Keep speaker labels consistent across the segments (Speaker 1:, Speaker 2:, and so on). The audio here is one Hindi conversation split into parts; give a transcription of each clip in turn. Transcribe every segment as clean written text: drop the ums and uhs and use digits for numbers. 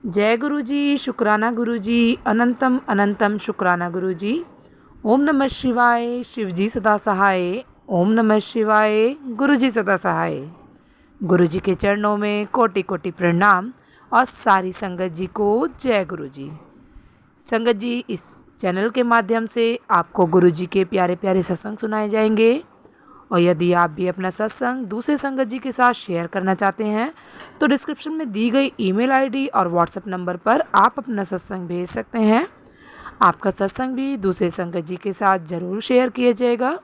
Speaker 1: जय गुरु जी, शुक्राना गुरु जी, अनंतम अनंतम शुक्राना गुरु जी। ओम नमः शिवाय, शिव जी सदा सहाय। ओम नमः शिवाय, गुरु जी सदा सहाय। गुरु जी के चरणों में कोटि कोटि प्रणाम और सारी संगत जी को जय गुरु जी। संगत जी, इस चैनल के माध्यम से आपको गुरु जी के प्यारे प्यारे सत्संग सुनाए जाएंगे और यदि आप भी अपना सत्संग दूसरे संगत जी के साथ शेयर करना चाहते हैं तो डिस्क्रिप्शन में दी गई ईमेल आईडी और व्हाट्सएप नंबर पर आप अपना सत्संग भेज सकते हैं। आपका सत्संग भी दूसरे संगत जी के साथ ज़रूर शेयर किया जाएगा।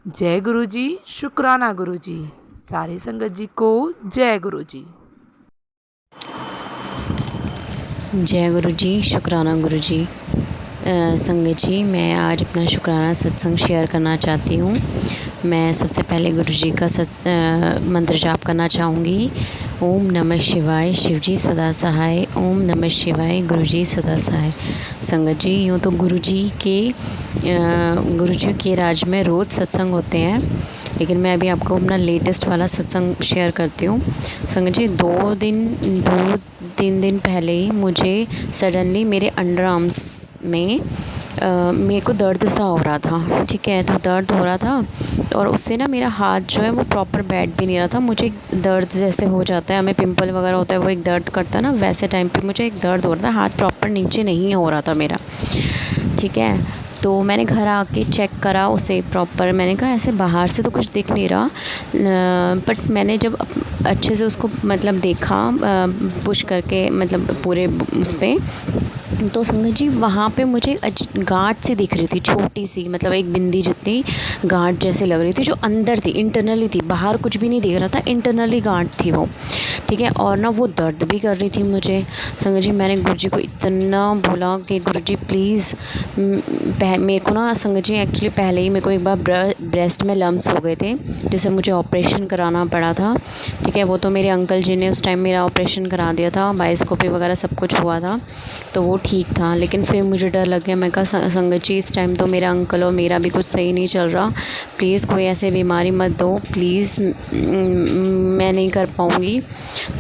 Speaker 1: जय गुरु जी, शुक्राना गुरु जी। सारी संगत जी को जय गुरु जी।
Speaker 2: जय गुरु जी, शुक्राना गुरु जी। संगत जी, मैं आज अपना शुक्राना सत्संग शेयर करना चाहती हूँ। मैं सबसे पहले गुरु जी का मंत्र जाप करना चाहूँगी। ओम नमः शिवाय, शिव जी सदा सहाय। ओम नमः शिवाय, गुरु जी सदा सहाय। संगत जी, यूँ तो गुरु जी के राज में रोज़ सत्संग होते हैं, लेकिन मैं अभी आपको अपना लेटेस्ट वाला सत्संग शेयर करती हूँ। संगत जी, 2-3 दिन पहले ही मुझे सडनली मेरे अंडर आर्म्स में मेरे को दर्द सा हो रहा था। ठीक है, तो दर्द हो रहा था और उससे ना मेरा हाथ जो है वो प्रॉपर बैठ भी नहीं रहा था। मुझे दर्द जैसे हो जाता है, हमें पिंपल वगैरह होता है, वो एक दर्द करता है ना, वैसे टाइम पे मुझे एक दर्द हो रहा था। हाथ प्रॉपर नीचे नहीं हो रहा था मेरा। ठीक है, तो मैंने घर आके चेक करा उसे प्रॉपर। मैंने कहा ऐसे बाहर से तो कुछ दिख नहीं रहा, बट मैंने जब अच्छे से उसको मतलब देखा पुश करके, मतलब पूरे उस पर, तो संगत जी वहाँ पे मुझे गांठ सी दिख रही थी, छोटी सी, मतलब एक बिंदी जितनी गांठ जैसे लग रही थी, जो अंदर थी, इंटरनली थी। बाहर कुछ भी नहीं दिख रहा था, इंटरनली गांठ थी वो। ठीक है, और ना वो दर्द भी कर रही थी मुझे। संगत जी, मैंने गुरुजी को इतना बोला कि गुरुजी प्लीज़, मेरे को ना संगत जी एक्चुअली पहले ही मेरे को एक बार ब्रेस्ट में लम्स हो गए थे, जिससे मुझे ऑपरेशन कराना पड़ा था। ठीक है, वो तो मेरे अंकल जी ने उस टाइम मेरा ऑपरेशन करा दिया था, बायोस्कोपी वगैरह सब कुछ हुआ था, तो वो ठीक था। लेकिन फिर मुझे डर लग गया। मैं कहा संगत जी, इस टाइम तो मेरा अंकल और मेरा भी कुछ सही नहीं चल रहा, प्लीज़ कोई ऐसे बीमारी मत दो, प्लीज़ मैं नहीं कर पाऊँगी।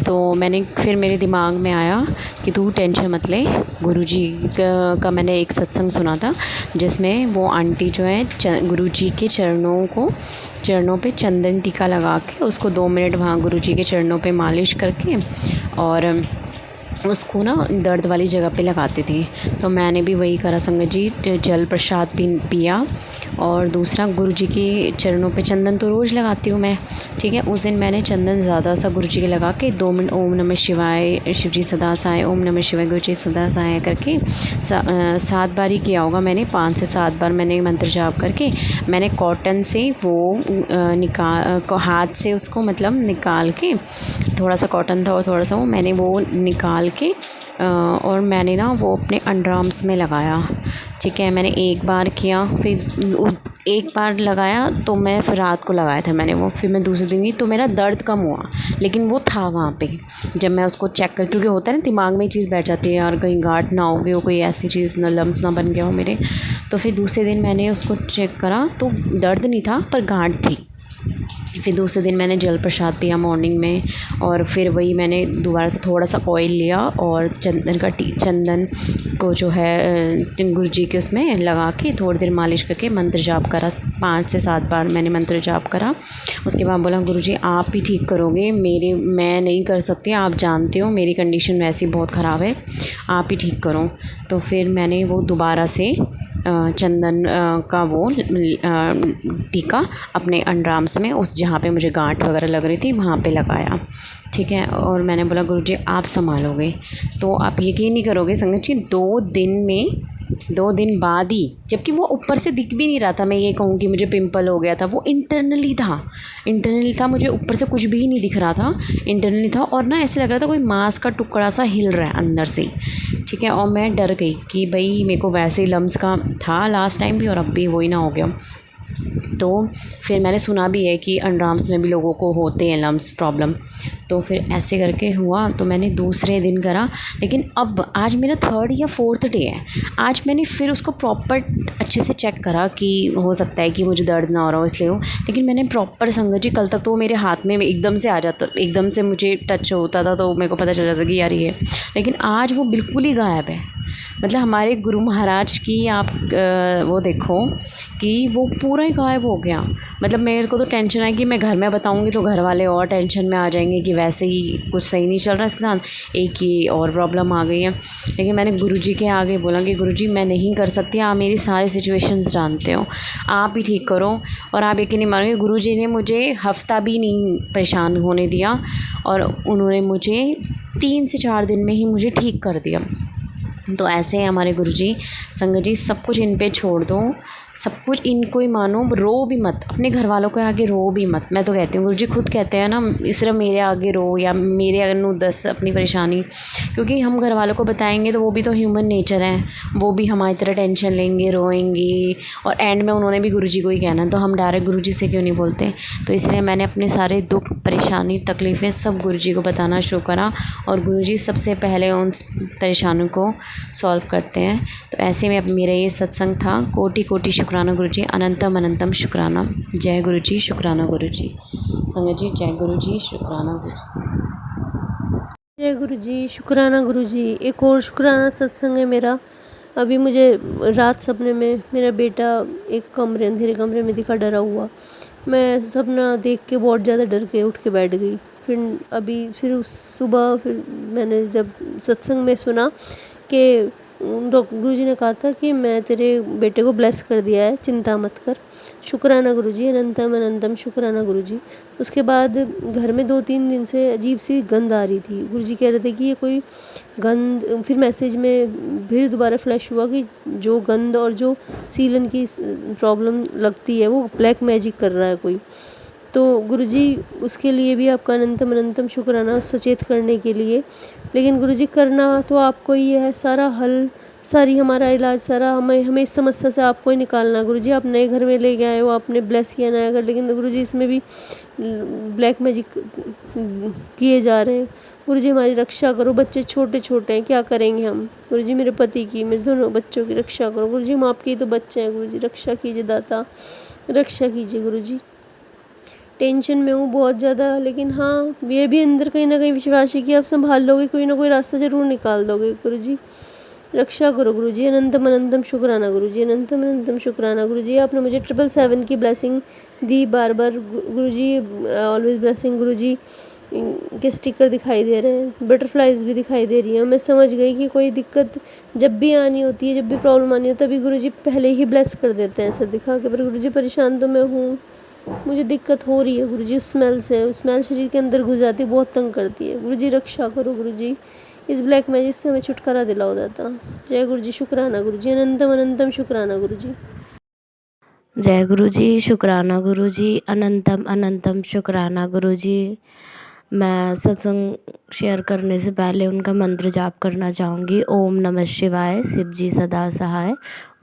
Speaker 2: तो फिर मेरे दिमाग में आया कि तू टेंशन मत ले। गुरुजी का मैंने एक सत्संग सुना था, जिसमें वो आंटी जो है गुरुजी के चरणों पे चंदन टीका लगा के उसको 2 मिनट वहाँ गुरुजी के चरणों पे मालिश करके और उसको ना दर्द वाली जगह पे लगाते थे। तो मैंने भी वही करा संगत जी, जल प्रसाद पिया और दूसरा गुरुजी के चरणों पे चंदन तो रोज़ लगाती हूँ मैं। ठीक है, उस दिन मैंने चंदन ज़्यादा सा गुरुजी के लगा के 2 मिनट ओम नमः शिवाय, शिव जी सदा सहाय, ओम नमः शिवाय, गुरु जी सदा सहाय करके 7 बार ही किया होगा मैंने। 5 से 7 बार मैंने मंत्र जाप करके मैंने कॉटन से वो हाथ से उसको मतलब निकाल के, थोड़ा सा कॉटन था और थोड़ा सा मैंने वो निकाल के और मैंने ना वो अपने अंडर आर्म्स में लगाया। ठीक है, मैंने एक बार किया, फिर एक बार लगाया तो मैं फिर रात को लगाया था मैंने वो, फिर मैं दूसरे दिन ही, तो मेरा दर्द कम हुआ, लेकिन वो था वहाँ पे। जब मैं उसको चेक कर, क्योंकि होता है ना दिमाग में ये चीज़ बैठ जाती है यार, कहीं गांठ ना हो गई हो, कोई ऐसी चीज़ ना, लम्स ना बन गया हो मेरे। तो फिर दूसरे दिन मैंने उसको चेक करा तो दर्द नहीं था पर गांठ थी। फिर दूसरे दिन मैंने जल प्रसाद पिया मॉर्निंग में, और फिर वही मैंने दोबारा से थोड़ा सा ऑयल लिया और चंदन को जो है गुरुजी के उसमें लगा के थोड़ी देर मालिश करके मंत्र जाप करा। 5 से 7 बार मैंने मंत्र जाप करा। उसके बाद बोला गुरुजी आप ही ठीक करोगे, मैं नहीं कर सकती, आप जानते हो मेरी कंडीशन वैसी बहुत ख़राब है, आप ही ठीक करो। तो फिर मैंने वो दोबारा से चंदन का वो टीका अपने अंडर आर्म्स में, उस जहाँ पे मुझे गांठ वगैरह लग रही थी वहाँ पे लगाया। ठीक है, और मैंने बोला गुरुजी आप संभालोगे। तो आप यकीन नहीं करोगे संगत जी, 2 दिन बाद ही, जबकि वो ऊपर से दिख भी नहीं रहा था, मैं ये कहूँ कि मुझे पिंपल हो गया था, वो इंटरनली था, मुझे ऊपर से कुछ भी नहीं दिख रहा था, इंटरनली था। और ना ऐसे लग रहा था कोई मांस का टुकड़ा सा हिल रहा है अंदर से। ठीक है, और मैं डर गई कि भाई मेरे को वैसे ही लम्स का था लास्ट टाइम भी और अब भी वही ना हो गया। तो फिर मैंने सुना भी है कि अंडरआर्म्स में भी लोगों को होते हैं लम्स प्रॉब्लम। तो फिर ऐसे करके हुआ, तो मैंने दूसरे दिन करा। लेकिन अब आज मेरा 3rd या 4th डे है। आज मैंने फिर उसको प्रॉपर अच्छे से चेक करा कि हो सकता है कि मुझे दर्द ना हो रहा हो इसलिए हो। लेकिन मैंने प्रॉपर संगत जी, कल तक तो वो मेरे हाथ में एकदम से आ जाता, एकदम से मुझे टच होता था तो मेरे को पता चल जाता कि यार ये है। लेकिन आज वो बिल्कुल ही गायब है। मतलब हमारे गुरु महाराज की आप वो देखो कि वो पूरा ही गायब हो गया। मतलब मेरे को तो टेंशन है कि मैं घर में बताऊंगी तो घर वाले और टेंशन में आ जाएंगे कि वैसे ही कुछ सही नहीं चल रहा इसके साथ, एक ही और प्रॉब्लम आ गई है। लेकिन मैंने गुरुजी के आगे बोला कि गुरुजी मैं नहीं कर सकती, आप मेरी सारी सिचुएशंस जानते हो, आप ही ठीक करो। और आप यकीन नहीं मानोगे, गुरुजी ने मुझे हफ़्ता भी नहीं परेशान होने दिया और उन्होंने मुझे 3 से 4 दिन में ही मुझे ठीक कर दिया। तो ऐसे हैं हमारे गुरुजी। संगत जी, सब कुछ इन पे छोड़ दो, सब कुछ इनको ही मानो, रो भी मत, अपने घर वालों के आगे रो भी मत। मैं तो कहती हूँ, गुरुजी खुद कहते हैं ना, सिर्फ मेरे आगे रो या मेरे अगर नू दस अपनी परेशानी, क्योंकि हम घर वालों को बताएंगे तो वो भी तो ह्यूमन नेचर है, वो भी हमारी तरह टेंशन लेंगे, रोएंगे और एंड में उन्होंने भी गुरुजी को ही कहना है। तो हम डायरेक्ट गुरुजी से क्यों नहीं बोलते। तो इसलिए मैंने अपने सारे दुख, परेशानी, तकलीफ़ें सब गुरुजी को बताना शुरू करा और गुरुजी सबसे पहले उन परेशानियों को सॉल्व करते हैं। तो ऐसे में अब मेरा ये सत्संग था। कोटि कोटि शुक्राना गुरुजी, अनंतम अनंतम शुक्राना। जय गुरुजी, शुक्राना गुरुजी। संगत जी, जय गुरुजी, शुक्राना गुरुजी।
Speaker 3: जय गुरुजी, शुक्राना गुरुजी। एक और शुक्राना सत्संग है मेरा। अभी मुझे रात सपने में मेरा बेटा एक कमरे, अंधेरे कमरे में दिखा डरा हुआ। मैं सपना देख के बहुत ज़्यादा डर के उठ के बैठ गई। फिर उस सुबह फिर मैंने जब सत्संग में सुना कि डॉक्टर गुरुजी ने कहा था कि मैं तेरे बेटे को ब्लेस कर दिया है, चिंता मत कर। शुक्राना गुरुजी, अनंतम अनंतम शुक्राना गुरुजी। उसके बाद घर में 2-3 दिन से अजीब सी गंध आ रही थी। गुरुजी कह रहे थे कि ये कोई गंध, फिर मैसेज में फिर दोबारा फ्लैश हुआ कि जो गंध और जो सीलन की प्रॉब्लम लगती है वो ब्लैक मैजिक कर रहा है कोई। तो गुरुजी उसके लिए भी आपका अनंतम अनंतम शुक्राना, सचेत करने के लिए। लेकिन गुरुजी करना तो आपको ही है, सारा हल, सारी हमारा इलाज, सारा हमें इस समस्या से आपको ही निकालना। गुरुजी आप नए घर में ले गए आए हो, आपने ब्लेस किया नया घर, लेकिन गुरुजी इसमें भी ब्लैक मैजिक किए जा रहे हैं। गुरुजी हमारी रक्षा करो। बच्चे छोटे छोटे हैं, क्या करेंगे हम। गुरुजी मेरे पति की, मेरे दोनों बच्चों की रक्षा करो। गुरुजी हम आपके ही तो बच्चे हैं। गुरुजी रक्षा कीजिए दाता, रक्षा कीजिए गुरुजी। टेंशन में हूँ बहुत ज़्यादा, लेकिन हाँ ये भी अंदर कहीं ना कहीं विश्वास है कि आप संभाल लोगे, कोई ना कोई रास्ता ज़रूर निकाल दोगे। गुरुजी रक्षा करो गुरुजी, अनंतम अनंतम शुक्राना गुरुजी, अनंतम अनंतम शुक्राना गुरुजी। आपने मुझे 777 की ब्लेसिंग दी बार बार गुरुजी, ऑलवेज ब्लेसिंग गुरुजी। के स्टिकर दिखाई दे रहे हैं, बटरफ्लाइज भी दिखाई दे रही हैं। मैं समझ गई कि कोई दिक्कत जब भी आनी होती है, जब भी प्रॉब्लम आनी होती है, तभी गुरुजी पहले ही ब्लेस कर देते हैं सब दिखा के। पर गुरुजी परेशान तो मैं हूँ, मुझे दिक्कत हो रही है गुरुजी उस स्मेल से। उस स्मेल शरीर के अंदर घुस जाती है, बहुत तंग करती है। गुरुजी रक्षा करो गुरुजी, इस ब्लैक मैजिक से हमें छुटकारा दिलाओ दाता। जय गुरुजी, शुक्राना गुरुजी, अनंतम अनंतम शुक्राना गुरुजी।
Speaker 4: जय गुरुजी, शुक्राना गुरुजी, अनंतम अनंतम शुक्राना गुरुजी। मैं सत्संग शेयर करने से पहले उनका मंत्र जाप करना चाहूँगी। ओम नमः शिवाय, शिव जी सदा सहाय।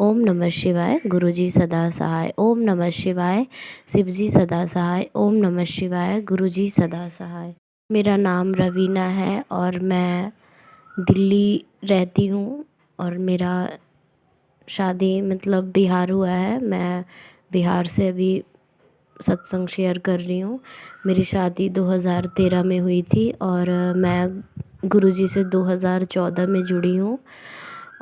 Speaker 4: ओम नमः शिवाय, गुरुजी सदा सहाय। ओम नमः शिवाय, शिव जी सदा सहाय। ओम नमः शिवाय, गुरुजी सदा सहाय। मेरा नाम रवीना है और मैं दिल्ली रहती हूँ और मेरा शादी मतलब बिहार हुआ है। मैं बिहार से अभी सत्संग शेयर कर रही हूँ। मेरी शादी 2013 में हुई थी और मैं गुरुजी से 2014 में जुड़ी हूँ।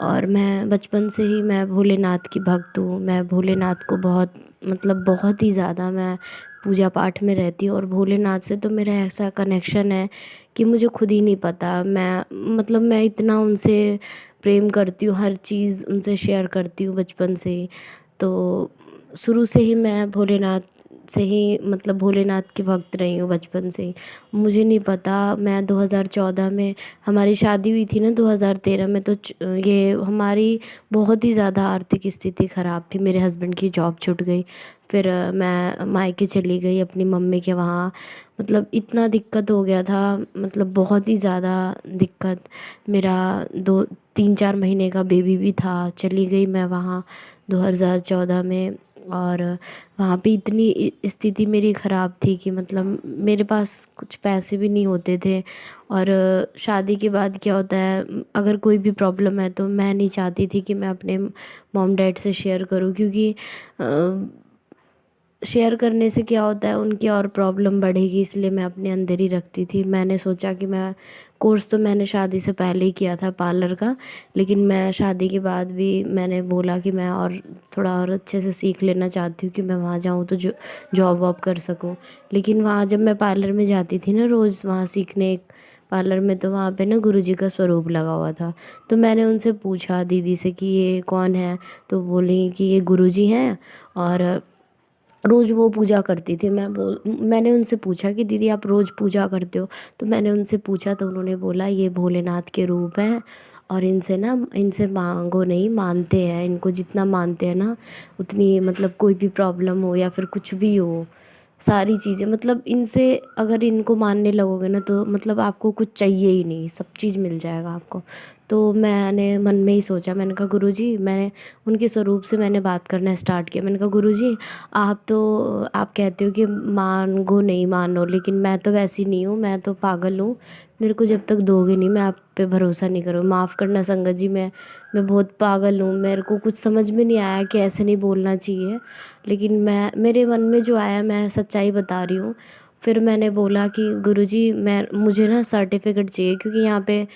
Speaker 4: और मैं बचपन से ही मैं भोलेनाथ की भक्त हूँ। मैं भोलेनाथ को बहुत ही ज़्यादा मैं पूजा पाठ में रहती हूँ। और भोलेनाथ से तो मेरा ऐसा कनेक्शन है कि मुझे खुद ही नहीं पता। मैं इतना उनसे प्रेम करती हूँ, हर चीज़ उनसे शेयर करती हूँ बचपन से ही। तो शुरू से ही मैं भोलेनाथ की भक्त रही हूँ बचपन से ही। मुझे नहीं पता, मैं 2014 में हमारी शादी हुई थी ना, 2013 में, तो ये हमारी बहुत ही ज़्यादा आर्थिक स्थिति ख़राब थी। मेरे हस्बैंड की जॉब छूट गई। फिर मैं मायके चली गई अपनी मम्मी के वहाँ। इतना दिक्कत हो गया था, बहुत ही ज़्यादा दिक्कत। मेरा 2-3-4 महीने का बेबी भी था। चली गई मैं वहाँ 2014 में। और वहाँ पे इतनी स्थिति मेरी ख़राब थी कि मतलब मेरे पास कुछ पैसे भी नहीं होते थे। और शादी के बाद क्या होता है, अगर कोई भी प्रॉब्लम है तो मैं नहीं चाहती थी कि मैं अपने मॉम डैड से शेयर करूं, क्योंकि शेयर करने से क्या होता है उनकी और प्रॉब्लम बढ़ेगी, इसलिए मैं अपने अंदर ही रखती थी। मैंने सोचा कि मैं कोर्स तो मैंने शादी से पहले ही किया था पार्लर का, लेकिन मैं शादी के बाद भी मैंने बोला कि मैं और थोड़ा और अच्छे से सीख लेना चाहती हूँ कि मैं वहाँ जाऊँ तो जॉब वॉब कर सकूँ। लेकिन वहाँ जब मैं पार्लर में जाती थी ना रोज़ वहाँ सीखने पार्लर में, तो वहाँ पे ना गुरुजी का स्वरूप लगा हुआ था। तो मैंने उनसे पूछा दीदी से कि ये कौन है, तो बोली कि ये गुरुजी हैं और रोज़ वो पूजा करती थी। मैंने उनसे पूछा कि दीदी आप रोज़ पूजा करते हो? तो मैंने उनसे पूछा तो उन्होंने बोला ये भोलेनाथ के रूप हैं और इनसे मांगो नहीं, मानते हैं, इनको जितना मानते हैं ना उतनी मतलब कोई भी प्रॉब्लम हो या फिर कुछ भी हो, सारी चीज़ें मतलब इनसे अगर इनको मानने लगोगे ना तो मतलब आपको कुछ चाहिए ही नहीं, सब चीज़ मिल जाएगा आपको। तो मैंने मन में ही सोचा, मैंने कहा गुरुजी, मैंने उनके स्वरूप से मैंने बात करना स्टार्ट किया। मैंने कहा गुरुजी आप कहते हो कि मांगो नहीं मानो, लेकिन मैं तो वैसी नहीं हूँ, मैं तो पागल हूँ। मेरे को जब तक दोगे नहीं मैं आप पे भरोसा नहीं करूँ। माफ़ करना संगत जी, मैं बहुत पागल हूँ, मेरे को कुछ समझ में नहीं आया कि ऐसे नहीं बोलना चाहिए, लेकिन मेरे मन में जो आया मैं सच्चाई बता रही हूँ। फिर मैंने बोला कि गुरुजी मुझे ना सर्टिफ़िकेट चाहिए, क्योंकि यहाँ पे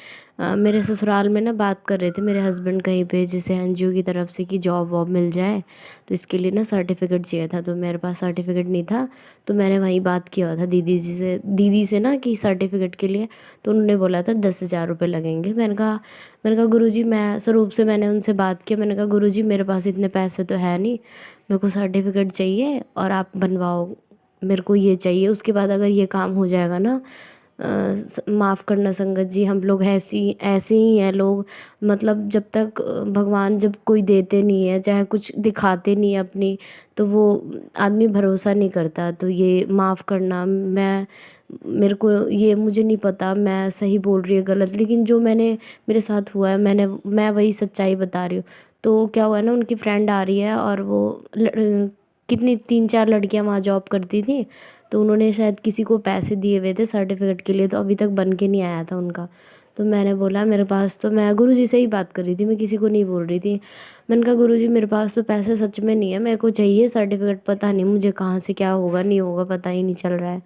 Speaker 4: मेरे ससुराल में ना बात कर रहे थे मेरे हस्बैंड कहीं पे जैसे एनजीओ की तरफ से कि जॉब वॉब मिल जाए, तो इसके लिए ना सर्टिफ़िकेट चाहिए था। तो मेरे पास सर्टिफ़िकेट नहीं था, तो मैंने वहीं बात किया था दीदी से ना कि सर्टिफ़िकेट के लिए। तो उन्होंने बोला था 10,000 रुपये लगेंगे। मैंने कहा गुरुजी, मैं स्वरूप से मैंने उनसे बात किया। मैंने कहा गुरुजी मेरे पास इतने पैसे तो है नहीं, मेरे को सर्टिफ़िकेट चाहिए और आप बनवाओ, मेरे को ये चाहिए। उसके बाद अगर ये काम हो जाएगा ना, माफ़ करना संगत जी, हम लोग ऐसे ही हैं लोग, मतलब जब तक भगवान जब कोई देते नहीं है, चाहे कुछ दिखाते नहीं है अपनी, तो वो आदमी भरोसा नहीं करता। तो ये माफ़ करना, मेरे को ये मुझे नहीं पता मैं सही बोल रही है गलत, लेकिन जो मेरे साथ हुआ है मैं वही सच्चाई बता रही हूँ। तो क्या हुआ ना, उनकी फ्रेंड आ रही है और वो कितनी 3-4 लड़कियां वहाँ जॉब करती थी, तो उन्होंने शायद किसी को पैसे दिए हुए थे सर्टिफ़िकेट के लिए, तो अभी तक बन के नहीं आया था उनका। तो मैंने बोला मेरे पास तो, मैं गुरुजी से ही बात कर रही थी, मैं किसी को नहीं बोल रही थी। मैंने कहा गुरुजी मेरे पास तो पैसे सच में नहीं है, मेरे को चाहिए सर्टिफ़िकेट, पता नहीं मुझे कहाँ से क्या होगा नहीं होगा, पता ही नहीं चल रहा है।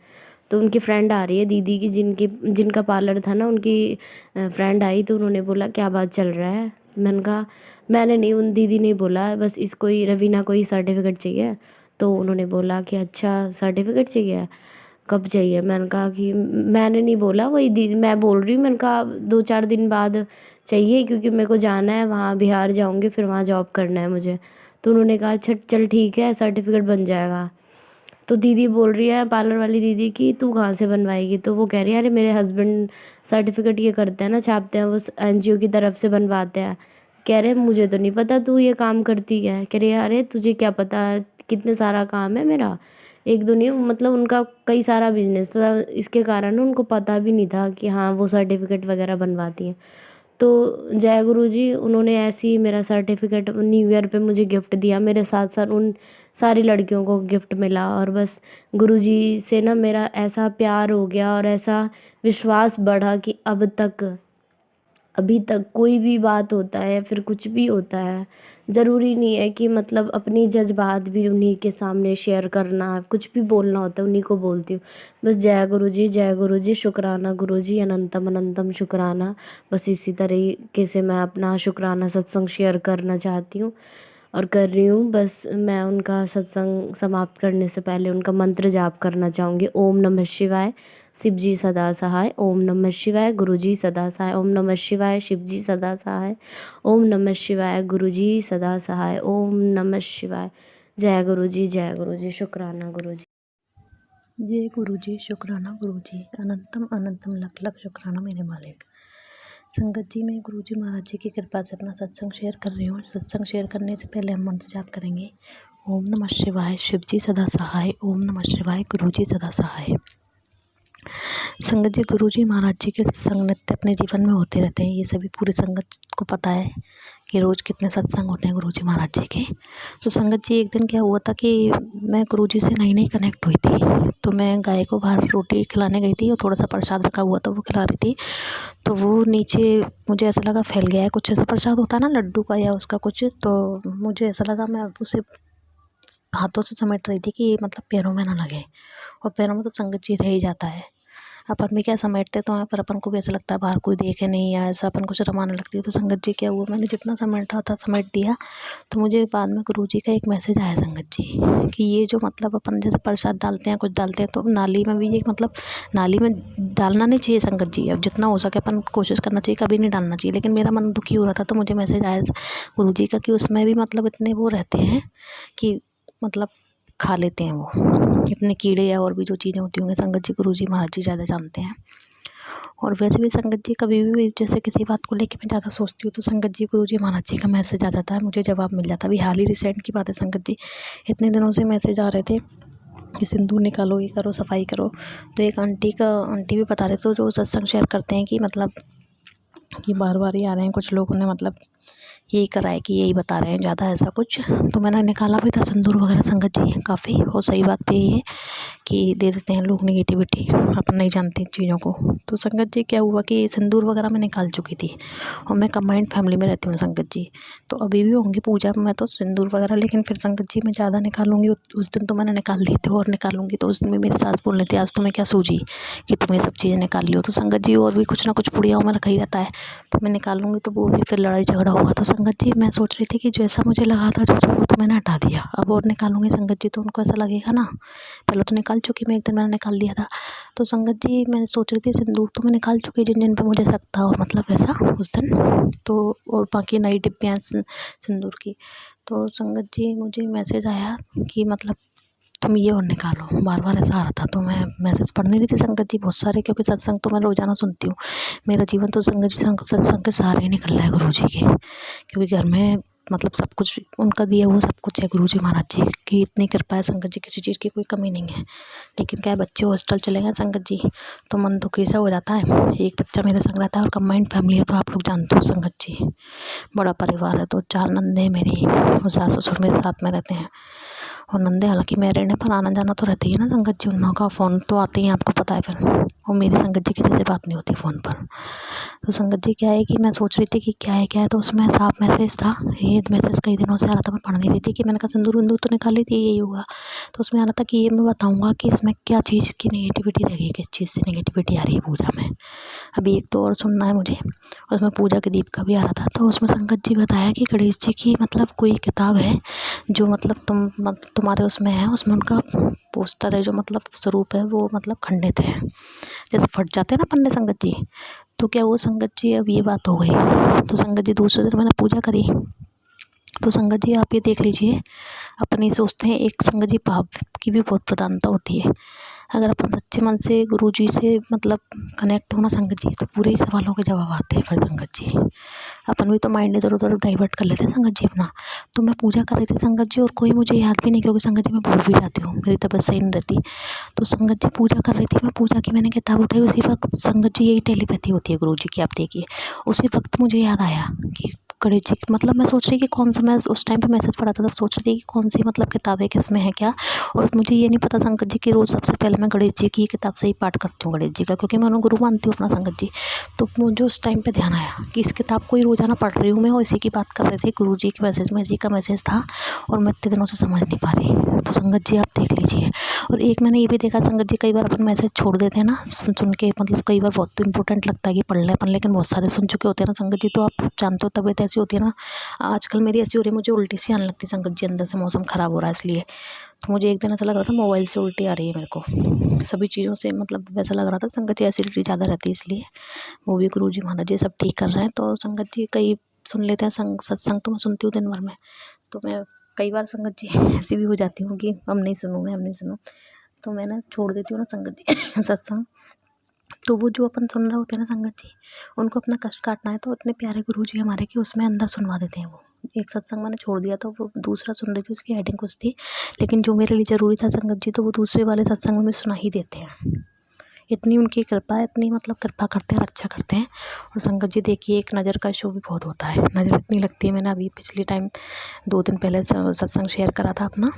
Speaker 4: तो उनकी फ्रेंड आ रही है दीदी की, जिनका पार्लर था ना, उनकी फ्रेंड आई, तो उन्होंने बोला क्या बात चल रहा है? मैंने कहा मैंने नहीं, उन दीदी ने बोला बस इसको ही, रवीना को ही सर्टिफ़िकेट चाहिए। तो उन्होंने बोला कि अच्छा सर्टिफ़िकेट चाहिए, कब चाहिए? मैंने कहा कि मैंने नहीं बोला, वही दीदी मैं बोल रही हूँ। मैंने कहा 2-4 दिन बाद चाहिए, क्योंकि मेरे को जाना है वहाँ, बिहार जाऊँगी, फिर वहाँ जॉब करना है मुझे। तो उन्होंने कहा अच्छा चल ठीक है, सर्टिफ़िकेट बन जाएगा। तो दीदी बोल रही है, पार्लर वाली दीदी, कि तू कहाँ से बनवाएगी? तो वो कह रही है अरे मेरे हस्बैंड सर्टिफ़िकेट ये करते हैं ना, छापते हैं, वो एनजीओ की तरफ से बनवाते हैं। कह रहे मुझे तो नहीं पता तू ये काम करती है। कह रही है अरे तुझे क्या पता, कितने सारा काम है मेरा, एक दो नहीं, मतलब उनका कई सारा बिजनेस था, इसके कारण उनको पता भी नहीं था कि हाँ वो सर्टिफ़िकेट वगैरह बनवाती हैं। तो जय गुरु जी, उन्होंने ऐसे ही मेरा सर्टिफ़िकेट न्यू ईयर पे मुझे गिफ्ट दिया, मेरे साथ साथ उन सारी लड़कियों को गिफ्ट मिला। और बस गुरु जी से ना मेरा ऐसा प्यार हो गया और ऐसा विश्वास बढ़ा कि अभी तक कोई भी बात होता है, फिर कुछ भी होता है, ज़रूरी नहीं है कि मतलब अपनी जज्बात भी उन्हीं के सामने शेयर करना, कुछ भी बोलना होता है उन्हीं को बोलती हूँ। बस जय गुरु जी, शुक्राना गुरु जी, अनंतम अनंतम शुक्राना। बस इसी तरीके से मैं अपना शुक्राना सत्संग शेयर करना चाहती हूँ और कर रही हूँ। बस मैं उनका सत्संग समाप्त करने से पहले उनका मंत्र जाप करना चाहूँगी। ओम नमः शिवाय, शिव जी सदा सहाय। ओम नमः शिवाय, गुरु जी सदा सहाय। ओम नमः शिवाय, शिव जी सदा सहाय। ओम नमः शिवाय, गुरु जी सदा सहाय। ओम नमः शिवाय। जय गुरु जी, शुक्राना गुरु जी।
Speaker 5: जय गुरु जी, शुक्राना गुरु जी, अनंतम अनंतम लख लख शुक्राना मेरे मालिक। संगत जी, मैं गुरु जी महाराज जी की कृपा से अपना सत्संग शेयर कर रही हूँ। सत्संग शेयर करने से पहले हम मंत्र जाप करेंगे। ओम नमः शिवाय, शिव जी सदा सहाय। ओम नमः शिवाय, गुरु जी सदा सहाय। संगत जी, गुरु जी महाराज जी के संग नित्य अपने जीवन में होते रहते हैं, ये सभी पूरी संगत को पता है कि रोज़ कितने सत्संग होते हैं गुरुजी महाराज जी के। तो संगत जी एक दिन क्या हुआ था कि मैं गुरुजी से नई नई कनेक्ट हुई थी, तो मैं गाय को बाहर रोटी खिलाने गई थी और थोड़ा सा प्रसाद रखा हुआ था वो खिला रही थी। तो वो नीचे मुझे ऐसा लगा फैल गया है कुछ, ऐसा प्रसाद होता है ना लड्डू का या उसका कुछ, तो मुझे ऐसा लगा मैं उसे हाथों से समेट रही थी कि ये मतलब पैरों में ना लगे, और पैरों में तो संगत जी रह ही जाता है। अपन भी क्या समेटते तो हैं, पर अपन को भी ऐसा लगता है बाहर कोई देखे नहीं या ऐसा अपन को शर्म आने लगती है। तो संगत जी क्या हुआ, मैंने जितना समेटा था समेट दिया। तो मुझे बाद में गुरुजी का एक मैसेज आया संगत जी कि ये जो मतलब अपन जैसे प्रसाद डालते हैं कुछ डालते हैं तो नाली में भी ये मतलब नाली में डालना नहीं चाहिए संगत जी। अब जितना हो सके अपन कोशिश करना चाहिए, कभी नहीं डालना चाहिए। लेकिन मेरा मन दुखी हो रहा था तो मुझे मैसेज आया गुरुजी का कि उसमें भी मतलब इतने वो रहते हैं कि मतलब खा लेते हैं वो इतने कीड़े या और भी जो चीज़ें होती होंगी। संगत जी गुरुजी महाराज जी ज़्यादा जानते हैं। और वैसे भी संगत जी कभी भी जैसे किसी बात को लेके मैं ज़्यादा सोचती हूँ तो संगत जी गुरुजी महाराज जी का मैसेज आ जाता है, मुझे जवाब मिल जाता है। अभी हाल ही रिसेंट की बात है संगत जी, इतने दिनों से मैसेज आ रहे थे कि सिंदूर निकालो, ये करो, सफाई करो। तो एक आंटी भी बता रहे थे जो सत्संग शेयर करते हैं कि मतलब कि बार बार ही आ रहे हैं कुछ लोगों ने मतलब यही करा है कि यही बता रहे हैं ज़्यादा ऐसा कुछ। तो मैंने निकाला भी था सिंदूर वगैरह संगत जी काफ़ी। और सही बात पे ये है कि दे देते हैं लोग नेगेटिविटी, अपन नहीं जानते इन चीज़ों को। तो संगत जी क्या हुआ कि सिंदूर वगैरह मैं निकाल चुकी थी और मैं कंबाइंड फैमिली में रहती हूँ संगत जी। तो अभी भी होंगी पूजा में तो सिंदूर वगैरह, लेकिन फिर संगत जी मैं ज़्यादा निकालूंगी उस दिन तो मैंने निकाल दिए थे और निकालूंगी तो उस दिन भी मेरी सास बोल रही थी आज तुम्हें क्या सूझी कि तुम ये सब चीज़ें निकाल लियो। तो संगत जी और भी कुछ ना कुछ पुड़ियाओं में रखा ही रहता है, तो मैं निकालूंगी तो वो भी फिर लड़ाई झगड़ा होगा। तो संगत जी मैं सोच रही थी कि जैसा मुझे लगा था जो वो तो मैंने हटा दिया, अब और निकालूंगी संगत जी तो उनको ऐसा लगेगा ना। पहले तो निकाल चुकी मैं, एक दिन मैंने निकाल दिया था। तो संगत जी मैं सोच रही थी सिंदूर तो मैं निकाल चुकी जिन जिन पे मुझे शक था और मतलब ऐसा उस दिन तो, और बाकी नई डिब्बियाँ सिंदूर की। तो संगत जी मुझे मैसेज आया कि मतलब तुम ये और निकालो, बार बार ऐसा आ रहा था। तो मैं मैसेज पढ़ नहीं रही थी संगत जी बहुत सारे, क्योंकि सत्संग तो मैं रोज़ाना सुनती हूँ। मेरा जीवन तो संगत जी सत्संग के सहारे ही निकल रहा है गुरु जी के, क्योंकि घर में मतलब सब कुछ उनका दिया हुआ सब कुछ है। गुरुजी महाराज जी की इतनी कृपा है संगत जी, किसी चीज़ की कोई कमी नहीं है। लेकिन क्या है बच्चे हॉस्टल चले गए संगत जी तो मन दुखी सा हो जाता है। एक बच्चा मेरे संग रहता है और कंबाइंड फैमिली है तो आप लोग जानते हो संगत जी बड़ा परिवार है। तो 4 नंदे हैं मेरी और सास ससुर मेरे साथ में रहते हैं। और नंदे हालांकि मैरिड है पर आना जाना तो रहती है ना संगत जी, उन का फ़ोन तो आते ही आपको पता है फिर। और मेरी संगत जी किसी से बात नहीं होती फ़ोन पर। तो संगत जी क्या है कि मैं सोच रही थी कि क्या है तो उसमें साफ मैसेज था। ये मैसेज कई दिनों से आ रहा था, मैं पढ़ नहीं रही थी कि मैंने कहा सिंदूर विंदूर तो निकाली थी यही होगा। तो उसमें आ रहा था कि ये मैं बताऊँगा कि इसमें क्या चीज़ की नेगेटिविटी रहेगी, किस चीज़ से नेगेटिविटी आ रही है पूजा में। अभी एक तो और सुनना है मुझे, उसमें पूजा के दीप का भी आ रहा था। तो उसमें संगत जी बताया कि गणेश जी की मतलब कोई किताब है जो मतलब तुम्हारे उसमें है, उसमें उनका पोस्टर है जो मतलब स्वरूप है वो मतलब खंडित है, जैसे फट जाते हैं ना पन्ने संगत जी। तो क्या वो संगत जी अब ये बात हो गई। तो संगत जी दूसरे दिन मैंने पूजा करी। तो संगत जी आप ये देख लीजिए, अपनी सोचते हैं एक संगत जी भाव की भी बहुत प्रधानता होती है। अगर अपन सच्चे मन से गुरु जी से मतलब कनेक्ट होना संगत जी तो पूरे ही सवालों के जवाब आते हैं फिर संगत जी। अपन भी तो माइंड इधर उधर डाइवर्ट कर लेते हैं संगत जी अपना। तो मैं पूजा कर रही थी संगत जी और कोई मुझे याद भी नहीं, क्योंकि संगत जी मैं भूल भी जाती हूँ, मेरी तबीयत सही नहीं रहती। तो संगत जी पूजा कर रही थी, मैं पूजा की मैंने किताब उठाई, उसी वक्त संगत जी यही टेलीपैथी होती है गुरु जी की, आप देखिए उसी वक्त मुझे याद आया कि गणेश जी मतलब मैं सोच रही कि कौन सा, मैं उस टाइम पे मैसेज पढ़ा था तब सोच रही थी कि कौन सी मतलब किताब है, किसमें है क्या। और मुझे ये नहीं पता संगत जी की रोज़ सबसे पहले मैं गणेश जी की किताब से ही पाठ करती हूँ गणेश जी का, क्योंकि मैं उन्हें गुरु मानती हूँ अपना संगत जी। तो मुझे उस टाइम पे ध्यान आया कि इस किताब को ही रोज़ाना पढ़ रही हूँ मैं और इसी की बात कर रहे थे गुरु जी के मैसेज में, इसी का मैसेज था और मैं इतने दिनों से समझ नहीं पा रही। तो संगत जी आप देख लीजिए। और एक मैंने ये भी देखा संगत जी, कई बार अपन मैसेज छोड़ देते हैं ना सुन के, मतलब कई बार बहुत इंपॉर्टेंट लगता है कि पढ़ लें अपन, लेकिन बहुत सारे सुन चुके होते हैं ना संगत जी। तो आप जानते हो तबीयत ऐसी होती है ना, आजकल मेरी ऐसी हो रही है, मुझे उल्टी सी आने लगती है संगत जी, अंदर से मौसम ख़राब हो रहा है इसलिए। तो मुझे एक दिन ऐसा लग रहा था मोबाइल से उल्टी आ रही है मेरे को, सभी चीज़ों से मतलब वैसा लग रहा था संगत जी, एसिडिटी ज़्यादा रहती है इसलिए। वो भी गुरु जी महाराज जी सब ठीक कर रहे हैं। तो संगत जी कई सुन लेते हैं सत्संग तो मैं सुनती हूँ दिन भर में। तो मैं कई बार संगत जी ऐसी भी हो जाती हूँ कि अब नहीं सुनूँ, तो मैं ना छोड़ देती हूँ ना संगत जी सत्संग। तो वो जो अपन सुन रहे होते हैं ना संगत जी, उनको अपना कष्ट काटना है तो इतने प्यारे गुरु जी हमारे कि उसमें अंदर सुनवा देते हैं वो। एक सत्संग मैंने छोड़ दिया था, वो दूसरा सुन रही थी, उसकी हेडिंग कुछ थी, लेकिन जो मेरे लिए ज़रूरी था संगत जी तो वो दूसरे वाले सत्संग में सुना ही देते हैं। इतनी उनकी कृपा है, इतनी मतलब कृपा करते हैं, रक्षा करते हैं। और संगत जी देखिए, एक नज़र का शो भी बहुत होता है, नज़र इतनी लगती है। मैंने अभी पिछले टाइम 2 दिन पहले सत्संग शेयर करा था अपना,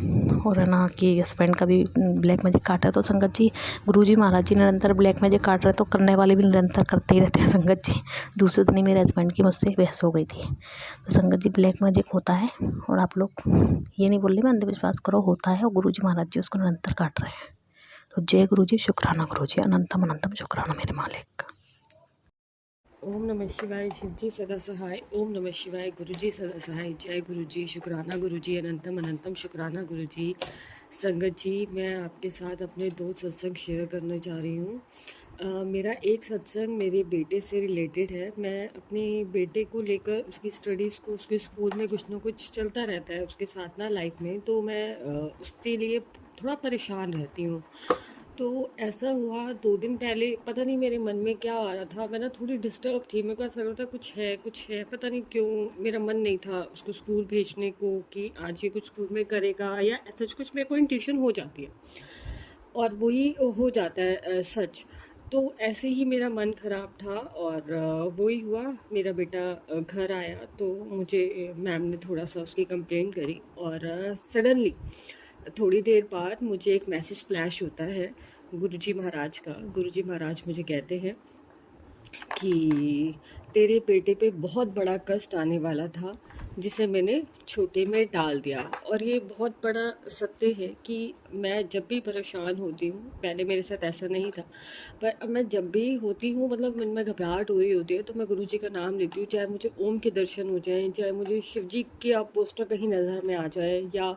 Speaker 5: और है ना कि हस्बैंड का भी ब्लैक मैजिक काटा है। तो संगत जी, गुरुजी महाराज जी निरंतर ब्लैक मैजिक काट रहे, तो करने वाले भी निरंतर करते ही रहते हैं संगत जी। दूसरे दिन ही मेरे हस्बैंड की मुझसे बहस हो गई थी। तो संगत जी, ब्लैक मैजिक होता है, और आप लोग ये नहीं बोल रही मैं अंधविश्वास करो, होता है, और गुरुजी महाराज जी उसको निरंतर काट रहे हैं। तो जय गुरुजी, शुक्राना गुरुजी, अनंतम अनंतम शुक्राना मेरे मालिक।
Speaker 6: ओम नमः शिवाय, शिवजी सदा सहाय। ओम नमः शिवाय, गुरुजी सदा सहाय। जय गुरुजी, शुक्राना गुरुजी, अनंतम अनंतम शुक्राना गुरुजी। संगत जी, मैं आपके साथ अपने 2 सत्संग शेयर करना चाह रही हूँ। मेरा एक सत्संग मेरे बेटे से रिलेटेड है। मैं अपने बेटे को लेकर उसकी स्टडीज़ को, उसके स्कूल में कुछ ना कुछ चलता रहता है उसके साथ ना लाइफ में, तो मैं उसके लिए थोड़ा परेशान रहती हूँ। तो ऐसा हुआ 2 दिन पहले, पता नहीं मेरे मन में क्या आ रहा था, मैं ना थोड़ी डिस्टर्ब थी। मेरे को ऐसा लग रहा था कुछ है, पता नहीं क्यों मेरा मन नहीं था उसको स्कूल भेजने को कि आज ये कुछ स्कूल में करेगा या ऐसा कुछ। मेरे को इंट्यूशन हो जाती है और वही हो जाता है सच। तो ऐसे ही मेरा मन ख़राब था और वही हुआ। मेरा बेटा घर आया तो मुझे मैम ने थोड़ा सा उसकी कंप्लेंट करी, और सडनली थोड़ी देर बाद मुझे एक मैसेज फ्लैश होता है गुरुजी महाराज का। गुरुजी महाराज मुझे कहते हैं कि तेरे बेटे पे बहुत बड़ा कष्ट आने वाला था, जिसे मैंने छोटे में डाल दिया। और ये बहुत बड़ा सत्य है कि मैं जब भी परेशान होती हूँ, पहले मेरे साथ ऐसा नहीं था, पर अब मैं जब भी होती हूँ, मतलब मन में घबराहट हो रही होती है, तो मैं गुरुजी का नाम लेती हूँ। चाहे मुझे ओम के दर्शन हो जाएं, चाहे मुझे शिवजी की आप पोस्टर कहीं नज़र में आ जाए, या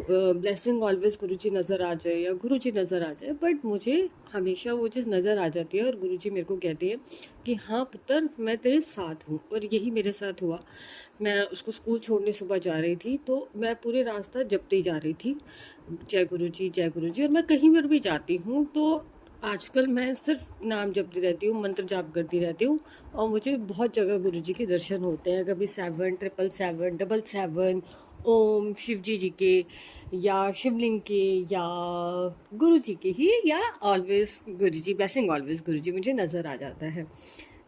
Speaker 6: ब्लेसिंग ऑलवेज गुरुजी नज़र आ जाए, या गुरुजी नज़र आ जाए, बट मुझे हमेशा वो चीज़ नज़र आ जाती है। और गुरुजी मेरे को कहते हैं कि हाँ पुत्र, मैं तेरे साथ हूँ। और यही मेरे साथ हुआ। मैं उसको स्कूल छोड़ने सुबह जा रही थी, तो मैं पूरे रास्ता जपती जा रही थी, जय गुरुजी जय गुरुजी। और मैं कहीं पर भी जाती हूँ तो आजकल मैं सिर्फ नाम जपती रहती हूँ, मंत्र जाप करती रहती हूँ, और मुझे बहुत जगह गुरुजी के दर्शन होते हैं। कभी 777 777 ओम शिवजी जी के, या शिवलिंग के, या गुरु जी के ही, या ऑलवेज गुरु जी, ब्लेसिंग ऑलवेज गुरु जी मुझे नज़र आ जाता है।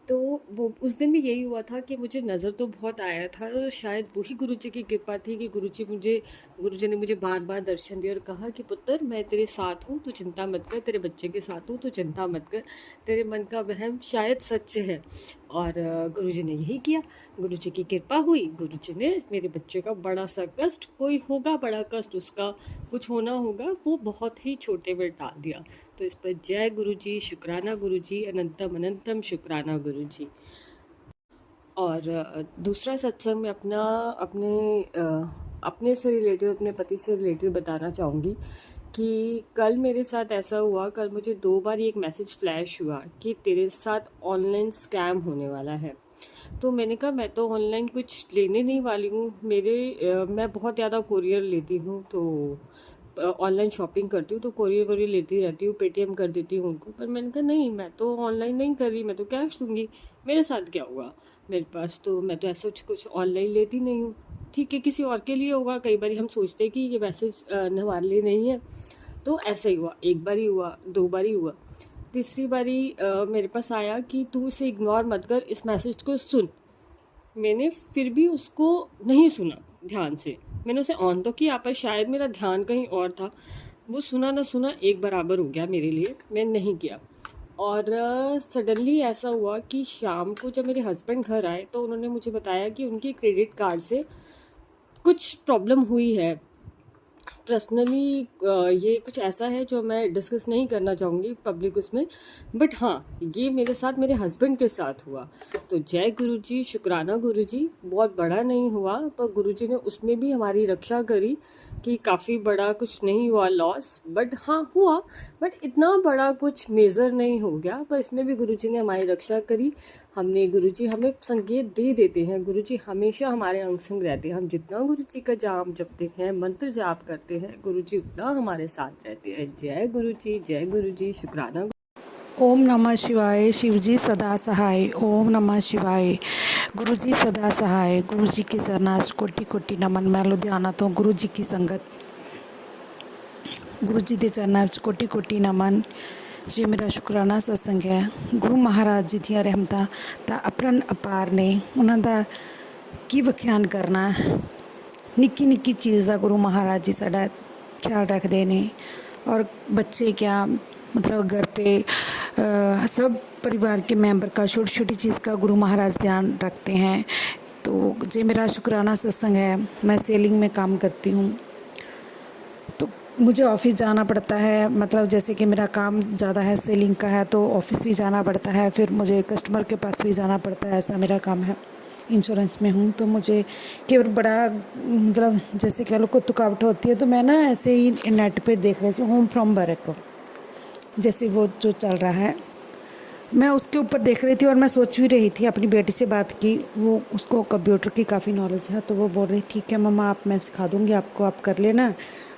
Speaker 6: तो वो उस दिन भी यही हुआ था कि मुझे नज़र तो बहुत आया था, तो शायद वही गुरु जी की कृपा थी कि गुरु जी ने मुझे बार बार दर्शन दिया और कहा कि पुत्र, मैं तेरे साथ हूँ, तू चिंता मत कर, तेरे बच्चे के साथ हूँ, तू चिंता मत कर, तेरे मन का वहम शायद सच है। और गुरु जी ने यही किया। गुरु जी की कृपा हुई। गुरु जी ने मेरे बच्चे का बड़ा सा कष्ट, कोई होगा बड़ा कष्ट, उसका कुछ होना होगा, वो बहुत ही छोटे में डाल दिया। तो इस पर जय गुरु जी, शुक्राना गुरु जी, अनंतम अनंतम शुक्राना गुरु जी। और दूसरा सत्संग में अपने से रिलेटेड, अपने पति से रिलेटेड बताना चाहूँगी कि कल मेरे साथ ऐसा हुआ। कल मुझे 2 बार एक मैसेज फ्लैश हुआ कि तेरे साथ ऑनलाइन स्कैम होने वाला है। तो मैंने कहा मैं तो ऑनलाइन कुछ लेने नहीं वाली हूँ। मैं बहुत ज़्यादा कोरियर लेती हूँ, तो ऑनलाइन शॉपिंग करती हूँ, तो कोरियर लेती रहती हूँ, पेटीएम कर देती हूँ उनको। पर मैंने कहा नहीं, मैं तो ऑनलाइन नहीं कर रही, मैं तो कैश दूँगी। मेरे साथ क्या हुआ, मेरे पास तो, मैं तो ऐसा कुछ ऑनलाइन लेती नहीं हूँ। ठीक है, किसी और के लिए होगा। कई बार हम सोचते हैं कि ये मैसेज हमारे लिए नहीं है। तो ऐसा ही हुआ, 1 बार ही हुआ, 2 बार ही हुआ। तीसरी बारी मेरे पास आया कि तू इसे इग्नोर मत कर, इस मैसेज को सुन। मैंने फिर भी उसको नहीं सुना ध्यान से। मैंने उसे ऑन तो किया, पर शायद मेरा ध्यान कहीं और था। वो सुना ना सुना एक बराबर हो गया मेरे लिए, मैंने नहीं किया। और सडनली ऐसा हुआ कि शाम को जब मेरे हस्बैंड घर आए, तो उन्होंने मुझे बताया कि उनके क्रेडिट कार्ड से कुछ प्रॉब्लम हुई है। पर्सनली ये कुछ ऐसा है जो मैं डिस्कस नहीं करना चाहूँगी पब्लिक उसमें, बट हाँ, ये मेरे साथ, मेरे हस्बैंड के साथ हुआ। तो जय गुरुजी, शुक्राना गुरुजी। बहुत बड़ा नहीं हुआ, पर गुरुजी ने उसमें भी हमारी रक्षा करी कि काफ़ी बड़ा कुछ नहीं हुआ लॉस, बट हाँ हुआ, बट इतना बड़ा कुछ मेजर नहीं हो गया। पर इसमें भी गुरुजी ने हमारी रक्षा करी। गुरुजी हमें संकेत दे देते हैं। गुरुजी हमेशा हमारे अंग संग रहते हैं। हम जितना गुरुजी का जाप जपते हैं, मंत्र जाप करते हैं, गुरुजी उतना हमारे साथ रहते हैं। जय गुरुजी, शुक्राना।
Speaker 7: ओम नमः शिवाय, शिवजी सदा सहाय। ओम नमः शिवाय, गुरुजी सदा सहाय। गुरुजी के चरणास कोटि कोटि नमन। मैं लुधियाना तो गुरुजी की संगत, गुरुजी के चरणास कोटि कोटि नमन। जे मेरा शुकराना सत्संग है। गुरु महाराज जी ਦੀਆਂ ਰਹਿਮਤਾਂ ਤਾਂ ਅਪਰਨ ਅਪਾਰ ਨੇ। ਉਹਨਾਂ ਦਾ ਕੀ ਵਿਖਿਆਨ ਕਰਨਾ। ਨਿੱਕੀ ਨਿੱਕੀ ਚੀज़ ਦਾ ਗੁਰੂ महाराज जी ਸਾਡਾ ख्याल रखते ने। और बच्चे क्या मतलब घर पे सब परिवार के मेंबर का छोटी छोटी चीज़ का गुरु महाराज ध्यान रखते हैं। तो जे मेरा शुकराना सत्संग है, मैं सेलिंग में काम करती हूँ तो मुझे ऑफ़िस जाना पड़ता है। मतलब जैसे कि मेरा काम ज़्यादा है, सेलिंग का है, तो ऑफ़िस भी जाना पड़ता है, फिर मुझे कस्टमर के पास भी जाना पड़ता है। ऐसा मेरा काम है। इंश्योरेंस में हूँ तो मुझे केवल बड़ा मतलब जैसे कह लो कोई थकावट होती है तो मैं ना ऐसे ही नेट पे देख रही थी होम फ्रॉम वर्क, जैसे वो जो चल रहा है मैं उसके ऊपर देख रही थी। और मैं सोच भी रही थी, अपनी बेटी से बात की, वो उसको कंप्यूटर की काफ़ी नॉलेज है, तो वो बोल रही ठीक है मम्मा आप, मैं सिखा दूँगी आपको, आप कर लेना।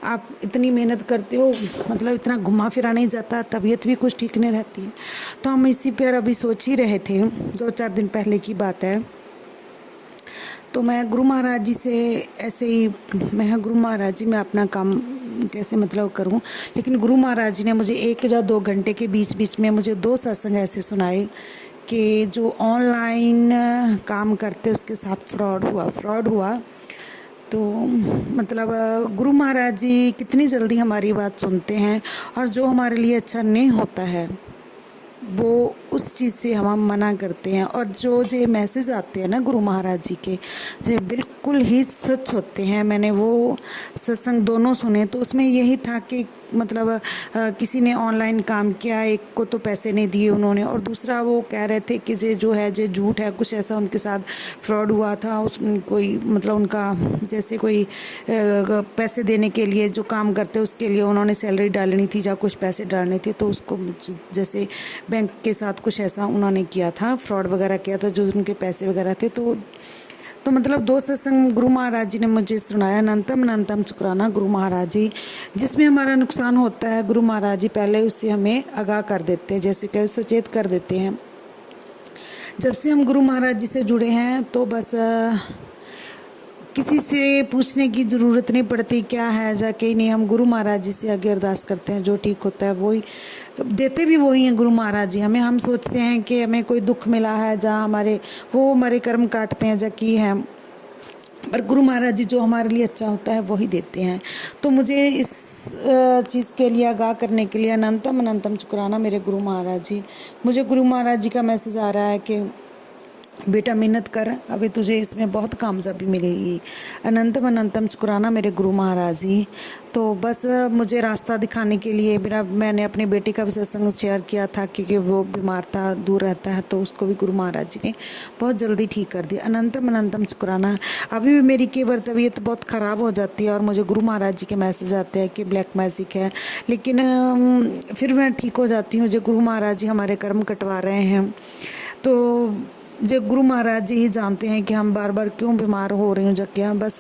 Speaker 7: आप इतनी मेहनत करते हो, मतलब इतना घुमा फिरा नहीं जाता, तबीयत भी कुछ ठीक नहीं रहती है। तो हम इसी पर अभी सोच ही रहे थे, 2-4 दिन पहले की बात है। तो मैं गुरु महाराज जी से ऐसे ही मैं गुरु महाराज जी मैं अपना काम कैसे मतलब करूं। लेकिन गुरु महाराज जी ने मुझे 1 या 2 घंटे के बीच बीच में मुझे 2 सत्संग ऐसे सुनाए कि जो ऑनलाइन काम करते उसके साथ फ्रॉड हुआ। तो मतलब गुरु महाराज जी कितनी जल्दी हमारी बात सुनते हैं, और जो हमारे लिए अच्छा नहीं होता है वो उस चीज़ से हम मना करते हैं। और जो मैसेज आते हैं ना गुरु महाराज जी के, जो बिल्कुल ही सच होते हैं। मैंने वो सत्संग दोनों सुने तो उसमें यही था कि मतलब किसी ने ऑनलाइन काम किया, एक को तो पैसे नहीं दिए उन्होंने, और दूसरा वो कह रहे थे कि जो झूठ है, कुछ ऐसा उनके साथ फ्रॉड हुआ था। उसमें कोई मतलब उनका जैसे कोई पैसे देने के लिए जो काम करते उसके लिए उन्होंने सैलरी डालनी थी या कुछ पैसे डालने थे, तो उसको जैसे बैंक के साथ कुछ ऐसा उन्होंने किया था, फ्रॉड वगैरह किया था, जो उनके पैसे वगैरह थे। तो मतलब 2 सत्संग गुरु महाराज जी ने मुझे सुनाया। अनंतम शुकराना गुरु महाराज जी। जिसमें हमारा नुकसान होता है गुरु महाराज जी पहले उससे हमें आगाह कर देते हैं, जैसे कि सचेत कर देते हैं। जब से हम गुरु महाराज जी से जुड़े हैं तो बस किसी से पूछने की ज़रूरत नहीं पड़ती क्या है, जाके नहीं हम गुरु महाराज जी से आगे अरदास करते हैं, जो ठीक होता है वही देते भी वही हैं गुरु महाराज जी हमें। हम सोचते हैं कि हमें कोई दुख मिला है, जहाँ हमारे कर्म काटते हैं, की है, पर गुरु महाराज जी जो हमारे लिए अच्छा होता है वही देते हैं। तो मुझे इस चीज़ के लिए आगाह करने के लिए अनंतम शुकराना मेरे गुरु महाराज जी। मुझे गुरु महाराज जी का मैसेज आ रहा है कि बेटा मेहनत कर, अभी तुझे इसमें बहुत कामयाबी मिलेगी। अनंतम शुकराना मेरे गुरु महाराज जी। तो बस मुझे रास्ता दिखाने के लिए मैंने अपनी बेटी का भी सत्संग शेयर किया था, क्योंकि वो बीमार था, दूर रहता है, तो उसको भी गुरु महाराज जी ने बहुत जल्दी ठीक कर दिया। अनंतम शुकराना। अभी भी मेरी केवल तबीयत बहुत ख़राब हो जाती है और मुझे गुरु महाराज जी के मैसेज आते हैं कि ब्लैक मैजिक है, लेकिन फिर मैं ठीक हो जाती हूँ। जो गुरु महाराज जी हमारे कर्म कटवा रहे हैं, तो जो गुरु महाराज जी ही जानते हैं कि हम बार बार क्यों बीमार हो रही हूँ। जब क्या बस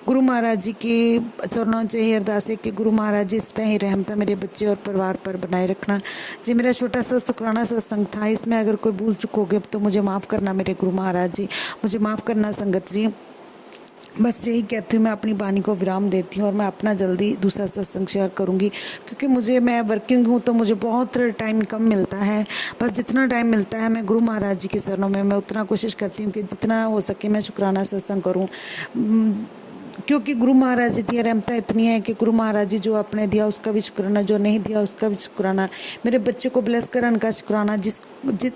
Speaker 7: गुरु महाराज जी के चरणों से ही अरदास है कि गुरु महाराज जी इस तरह ही रहमता मेरे बच्चे और परिवार पर बनाए रखना। जी मेरा छोटा सा शुकराना सत्संग था, इसमें अगर कोई भूल चुकोगे तो मुझे माफ़ करना मेरे गुरु महाराज जी, मुझे माफ़ करना संगत जी। बस यही कहती हूँ, मैं अपनी वाणी को विराम देती हूँ और मैं अपना जल्दी दूसरा सत्संग शेयर करूँगी, क्योंकि मैं वर्किंग हूँ तो मुझे बहुत टाइम कम मिलता है। बस जितना टाइम मिलता है मैं गुरु महाराज जी के चरणों में मैं उतना कोशिश करती हूँ कि जितना हो सके मैं शुकराना सत्संग करूँ, क्योंकि गुरु महाराज जी की रहमत इतनी है कि गुरु महाराज जी जो आपने दिया उसका भी शुक्राना, जो नहीं दिया उसका भी शुक्राना, मेरे बच्चे को ब्लेस करने का शुक्राना,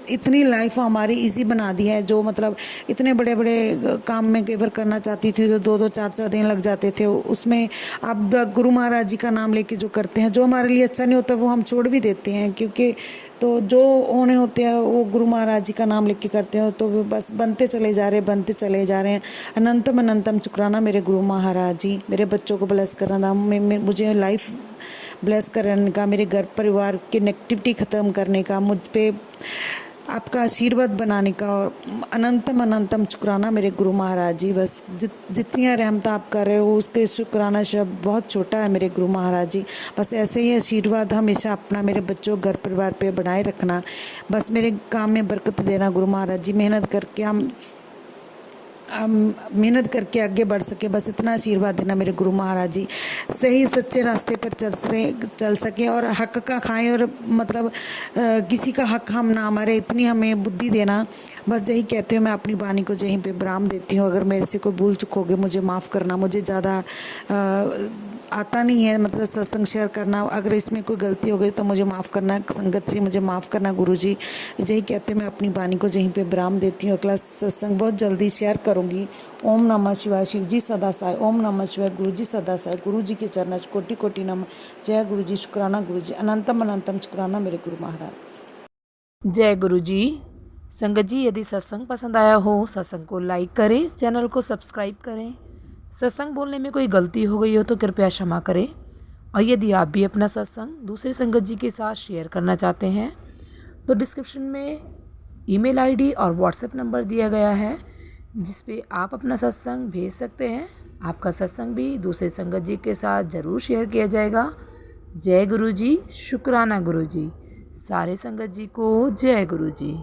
Speaker 7: इतनी लाइफ हमारी इजी बना दी है। जो मतलब इतने बड़े बड़े काम में कई बार करना चाहती थी तो 2-2 4-4 दिन लग जाते थे, उसमें अब गुरु महाराज जी का नाम लेके जो करते हैं, जो हमारे लिए अच्छा नहीं होता वो हम छोड़ भी देते हैं, क्योंकि तो जो होने होते हैं वो गुरु महाराज जी का नाम लिख के करते हो, तो बस बनते चले जा रहे हैं। अनंतम शुकराना मेरे गुरु महाराज जी। मेरे बच्चों को ब्लेस करना, मुझे लाइफ ब्लेस करने का, मेरे घर परिवार की नेगेटिविटी ख़त्म करने का, मुझ पे आपका आशीर्वाद बनाने का, और अनंतम शुकराना मेरे गुरु महाराज जी। बस जितनी रहमत आप कर रहे हो उसके शुकराना शब्द बहुत छोटा है मेरे गुरु महाराज जी। बस ऐसे ही आशीर्वाद हमेशा अपना मेरे बच्चों घर परिवार पे बनाए रखना, बस मेरे काम में बरकत देना गुरु महाराज जी। मेहनत करके हम मेहनत करके आगे बढ़ सके। बस इतना आशीर्वाद देना मेरे गुरु महाराज जी, सही सच्चे रास्ते पर चल सकें और हक का खाएं और मतलब किसी का हक हम ना मारे, इतनी हमें बुद्धि देना। बस यही कहती हूँ मैं अपनी वाणी को यहीं पे विराम देती हूँ। अगर मेरे से कोई भूल चूक होगी मुझे माफ़ करना, मुझे ज़्यादा आता नहीं है मतलब सत्संग शेयर करना। अगर इसमें कोई गलती हो गई तो मुझे माफ़ करना, संगत से मुझे माफ़ करना गुरुजी। यही कहते मैं अपनी वाणी को यहीं पे विराम देती हूँ। अगला सत्संग बहुत जल्दी शेयर करूँगी। ओम नमः शिवाय, शिव जी सदा सहाय। ओम नमः शिवाय, गुरु जी सदा सहाय। गुरु जी के चरणों कोटि कोटि नमः। जय गुरु जी, शुक्राना गुरु जी, अनंतम अनंतम शुक्राना मेरे गुरु महाराज।
Speaker 1: जय गुरु जी। संगत जी, यदि सत्संग पसंद आया हो, सत्संग को लाइक करें, चैनल को सब्सक्राइब करें। सत्संग बोलने में कोई गलती हो गई हो तो कृपया क्षमा करें। और यदि आप भी अपना सत्संग दूसरे संगत जी के साथ शेयर करना चाहते हैं तो डिस्क्रिप्शन में ईमेल आईडी और व्हाट्सएप नंबर दिया गया है, जिस पे आप अपना सत्संग भेज सकते हैं। आपका सत्संग भी दूसरे संगत जी के साथ ज़रूर शेयर किया जाएगा। जय गुरु जी, शुक्राना गुरु जी। सारे संगत जी को जय गुरु जी।